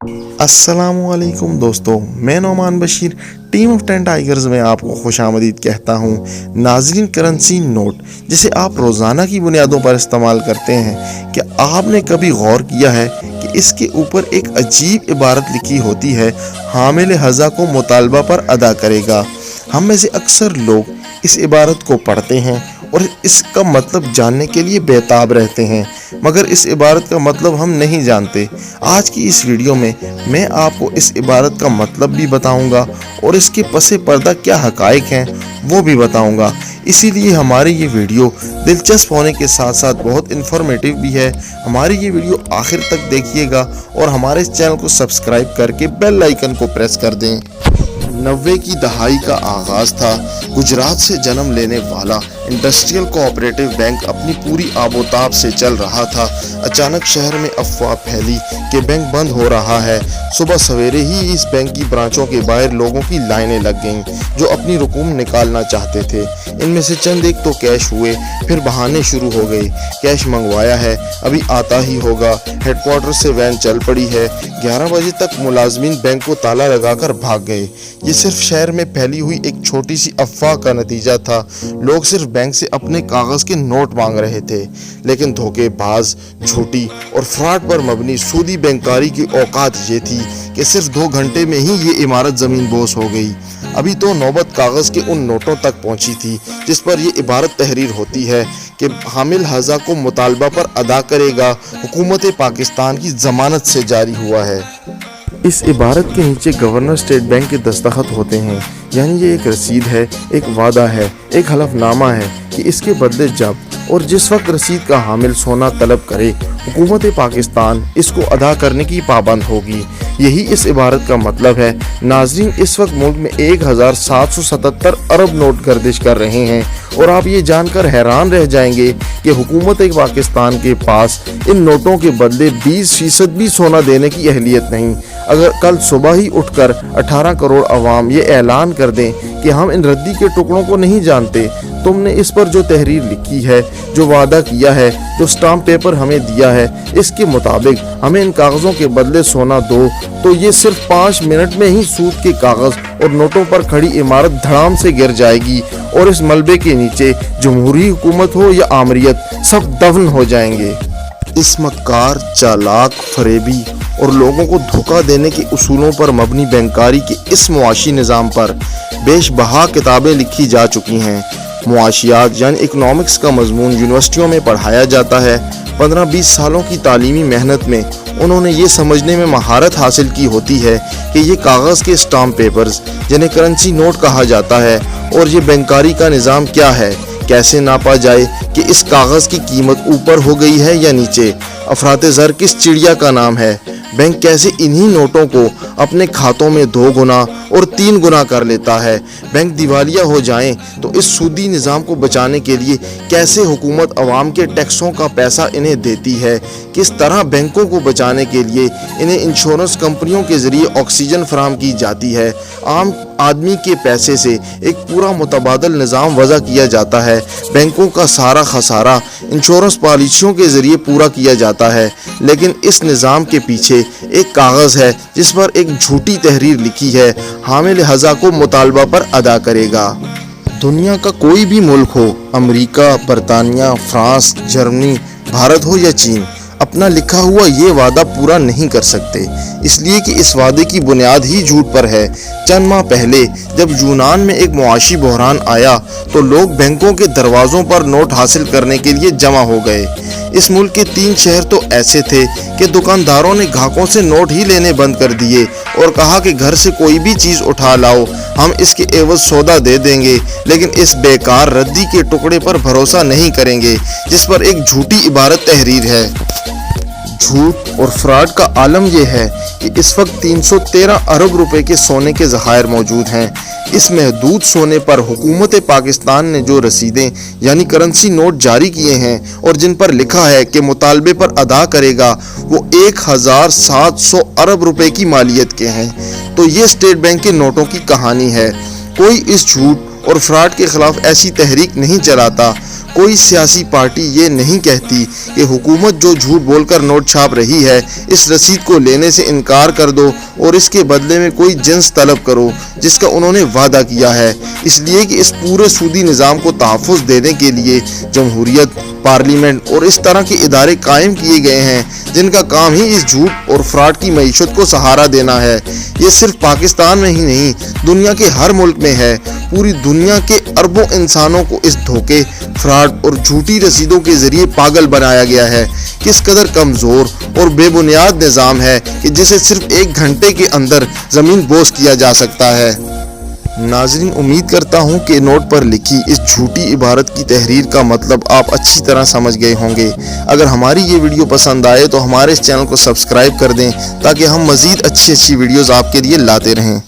अस्सलामुअलैकुम दोस्तों, मैं Nauman Bashir team of 10 tigers में आपको खुशामदीद कहता हूँ। नाज़रीन, करेंसी नोट जिसे आप रोज़ाना की बुनियादों पर इस्तेमाल करते हैं, क्या आपने कभी गौर किया है कि इसके ऊपर एक अजीब इबारत लिखी होती है, हामिल हज़ा को मुतालबा पर अदा करेगा। हम में से अक्सर लोग इस इबारत को पढ़ते हैं और इसका मतलब जानने के लिए बेताब रहते हैं, मगर इस इबारत का मतलब हम नहीं जानते। आज की इस वीडियो में मैं आपको इस इबारत का मतलब भी बताऊंगा और इसके पसे पर्दा क्या हकाइक हैं वो भी बताऊंगा। इसीलिए हमारी ये वीडियो दिलचस्प होने के साथ साथ बहुत इन्फॉर्मेटिव भी है। हमारी ये वीडियो आखिर तक देखिएगा और हमारे इस चैनल को सब्सक्राइब करके बेल आइकन को प्रेस कर दें। 90 की दहाई का आगाज था। गुजरात से जन्म लेने वाला इंडस्ट्रियल कोऑपरेटिव बैंक अपनी पूरी आबोताब से चल रहा था। अचानक शहर में अफवाह फैली कि बैंक बंद हो रहा है। सुबह सवेरे ही इस बैंक की ब्रांचों के बाहर लोगों की लाइनें लग गईं जो अपनी रकूम निकालना चाहते थे। इनमें से चंद एक तो कैश हुए, फिर बहाने शुरू हो गए। कैश मंगवाया है, अभी आता ही होगा। हेडक्वार्टर से वैन चल पड़ी है। 11 बजे तक मुलाजमीन बैंक को ताला लगाकर भाग गए। ये सिर्फ शहर में फैली हुई एक छोटी सी अफवाह का नतीजा था। लोग सिर्फ बैंक से अपने कागज के नोट मांग रहे थे, लेकिन धोखेबाज, झूठी और फ्रॉड पर मबनी सूदी बैंकारी की औकात ये थी कि सिर्फ 2 घंटे में ही ये इमारत जमीन बोस हो गई। अभी तो नौबत कागज के उन नोटों तक पहुंची थी जिस पर यह इबारत तहरीर होती है कि हामिल हज़ा को मुतालबा पर अदा करेगा, हुकूमत पाकिस्तान की जमानत से जारी हुआ है। इस इबारत के नीचे गवर्नर स्टेट बैंक के दस्तखत होते हैं, यानी ये एक रसीद है, एक वादा है, एक हलफनामा है कि इसके बदले जब और जिस वक्त रसीद का हामिल सोना तलब करे, हुकूमत पाकिस्तान इसको अदा करने की पाबंद होगी। यही इस इबारत का मतलब है। नाज़रीन, इस वक्त मुल्क में 1777 अरब नोट गर्दिश कर रहे हैं और आप ये जानकर हैरान रह जाएंगे कि हुकूमत पाकिस्तान के पास इन नोटों के बदले 20% भी सोना देने की अहलियत नहीं। अगर कल सुबह ही उठकर 18 करोड़ अवाम ये ऐलान कर दें कि हम इन रद्दी के टुकड़ों को नहीं जानते, तुमने इस पर जो तहरीर लिखी है, जो वादा किया है, जो स्टाम्प पेपर हमें दिया है, इसके मुताबिक हमें इन कागज़ों के बदले सोना दो, तो ये सिर्फ 5 मिनट में ही सूद के कागज़ और नोटों पर खड़ी इमारत धड़ाम से गिर जाएगी और इस मलबे के नीचे जमहूरी हुकूमत हो या आमरियत, सब दफन हो जाएंगे। इस मक्कार, चालाक, फरेबी और लोगों को धोखा देने के उसूलों पर मबनी बैंकारी के इस मुआशी निज़ाम पर बेशबहा किताबें लिखी जा चुकी हैं। मुआशियात यानी इकनॉमिक्स का मजमून यूनिवर्सिटियों में पढ़ाया जाता है। 15-20 सालों की तालीमी मेहनत में उन्होंने ये समझने में महारत हासिल की होती है कि ये कागज़ के स्टाम्प पेपर्स जिन्हें करेंसी नोट कहा जाता है और ये बैंकारी का निज़ाम क्या है, कैसे नापा जाए कि इस कागज़ की कीमत ऊपर हो गई है या नीचे, अफराते ज़र किस चिड़िया का नाम है, बैंक कैसे इन्हीं नोटों को अपने खातों में 2 गुना और 3 गुना कर लेता है। बैंक दिवालिया हो जाएं तो इस सूदी निज़ाम को बचाने के लिए कैसे हुकूमत अवाम के टैक्सों का पैसा इन्हें देती है, किस तरह बैंकों को बचाने के लिए इन्हें इंश्योरेंस कंपनियों के ज़रिए ऑक्सीजन फराहम की जाती है। आम आदमी के पैसे से एक पूरा मुतबादल निज़ाम वज़ा किया जाता है। बैंकों का सारा खसारा इंश्योरेंस पॉलिसियों के ज़रिए पूरा किया जाता है, लेकिन इस निज़ाम के पीछे एक कागज़ है जिस पर एक झूठी तहरीर लिखी है, हामिल हज़ा को मुतालबा पर अदा करेगा। दुनिया का कोई भी मुल्क हो, अमेरिका, बरतानिया, फ्रांस, जर्मनी, भारत हो या चीन, अपना लिखा हुआ ये वादा पूरा नहीं कर सकते, इसलिए कि इस वादे की बुनियाद ही झूठ पर है। चंद माह पहले जब यूनान में एक मुआशी बहरान आया तो लोग बैंकों के दरवाज़ों पर नोट हासिल करने के लिए जमा हो गए। इस मुल्क के 3 शहर तो ऐसे थे कि दुकानदारों ने ग्राहकों से नोट ही लेने बंद कर दिए और कहा कि घर से कोई भी चीज़ उठा लाओ, हम इसके एवज सौदा दे देंगे, लेकिन इस बेकार रद्दी के टुकड़े पर भरोसा नहीं करेंगे जिस पर एक झूठी इबारत तहरीर है। झूठ और फ्रॉड का आलम यह है कि इस वक्त 313 अरब रुपए के सोने के ज़खायर मौजूद हैं। इस महदूद सोने पर हुकूमत पाकिस्तान ने जो रसीदें यानी करेंसी नोट जारी किए हैं और जिन पर लिखा है कि मुतालबे पर अदा करेगा, वो 1700 अरब रुपए की मालियत के हैं। तो ये स्टेट बैंक के नोटों की कहानी है। कोई इस झूठ और फ्रॉड के खिलाफ ऐसी तहरीक नहीं चलाता, कोई सियासी पार्टी ये नहीं कहती कि हुकूमत जो झूठ बोलकर नोट छाप रही है इस रसीद को लेने से इनकार कर दो और इसके बदले में कोई जिन्स तलब करो जिसका उन्होंने वादा किया है, इसलिए कि इस पूरे सूदी निज़ाम को तहफ़्फ़ुज़ देने के लिए जमहूरियत, पार्लियामेंट और इस तरह के इदारे कायम किए गए हैं जिनका काम ही इस झूठ और फ्रॉड की मईशत को सहारा देना है। ये सिर्फ पाकिस्तान में ही नहीं, दुनिया के हर मुल्क में है। पूरी दुनिया के अरबों इंसानों को इस धोखे, फ्रॉड और झूठी रसीदों के ज़रिए पागल बनाया गया है। किस कदर कमज़ोर और बेबुनियाद निज़ाम है कि जिसे सिर्फ 1 घंटे के अंदर ज़मीन बोस किया जा सकता है। नाज़रीन, उम्मीद करता हूँ कि नोट पर लिखी इस झूठी इबारत की तहरीर का मतलब आप अच्छी तरह समझ गए होंगे। अगर हमारी ये वीडियो पसंद आए तो हमारे इस चैनल को सब्सक्राइब कर दें ताकि हम मज़ीद अच्छी वीडियोज़ आपके लिए लाते रहें।